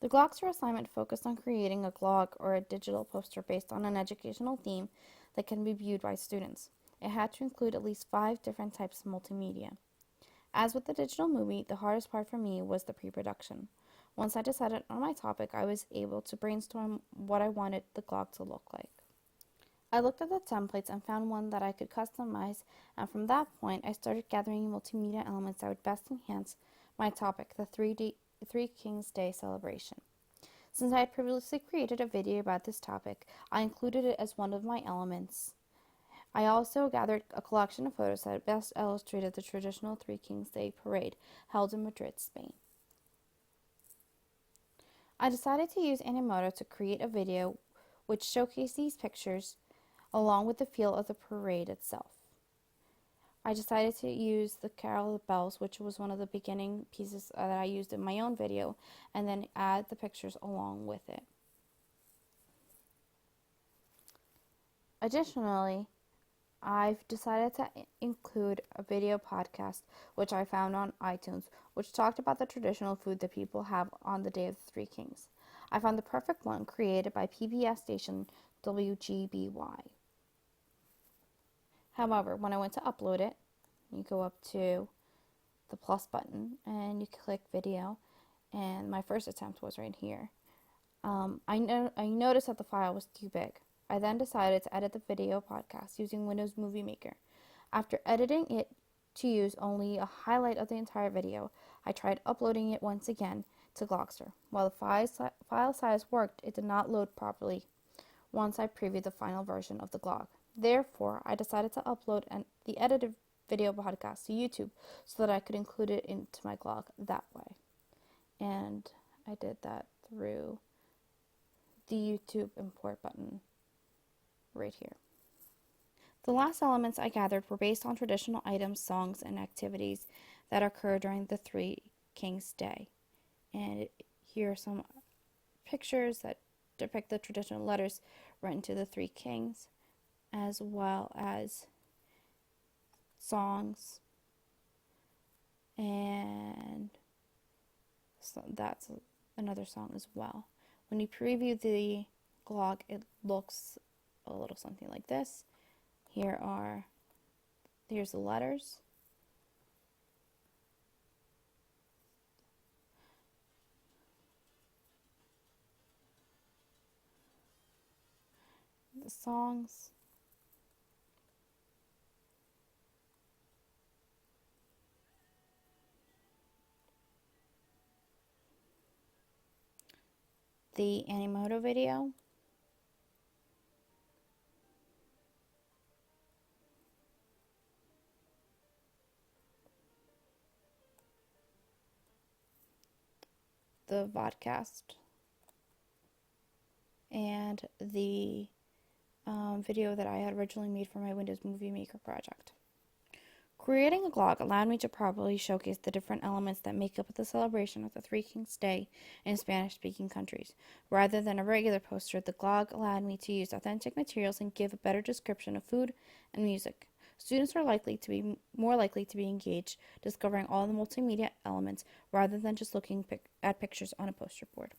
The Glogster assignment focused on creating a glog or a digital poster based on an educational theme that can be viewed by students. It had to include at least 5 different types of multimedia. As with the digital movie, the hardest part for me was the pre-production. Once I decided on my topic, I was able to brainstorm what I wanted the glog to look like. I looked at the templates and found one that I could customize, and from that point, I started gathering multimedia elements that would best enhance my topic, the Three Kings Day celebration. Since I had previously created a video about this topic, I included it as one of my elements. I also gathered a collection of photos that best illustrated the traditional Three Kings Day parade held in Madrid, Spain. I decided to use Animoto to create a video which showcased these pictures along with the feel of the parade itself. I decided to use the Carol of Bells, which was one of the beginning pieces that I used in my own video, and then add the pictures along with it. Additionally, I've decided to include a video podcast which I found on iTunes, which talked about the traditional food that people have on the Day of the Three Kings. I found the perfect one created by PBS station WGBY. However, when I went to upload it, you go up to the plus button and you click video, and my first attempt was right here. I noticed that the file was too big. I then decided to edit the video podcast using Windows Movie Maker. After editing it to use only a highlight of the entire video, I tried uploading it once again to Glogster. While the file size worked, it did not load properly once I previewed the final version of the glog. Therefore, I decided to upload the edited video podcast to YouTube so that I could include it into my glog that way. And I did that through the YouTube import button right here. The last elements I gathered were based on traditional items, songs, and activities that occur during the Three Kings Day. And here are some pictures that depict the traditional letters written to the Three Kings, as well as songs, and so that's another song as well. When you preview the glog, it looks a little something like this. Here's the letters. The songs. The Animoto video. The vodcast. And the video that I had originally made for my Windows Movie Maker project. Creating a glog allowed me to properly showcase the different elements that make up the celebration of the Three Kings Day in Spanish-speaking countries. Rather than a regular poster, the glog allowed me to use authentic materials and give a better description of food and music. Students are more likely to be engaged, discovering all the multimedia elements rather than just looking at pictures on a poster board.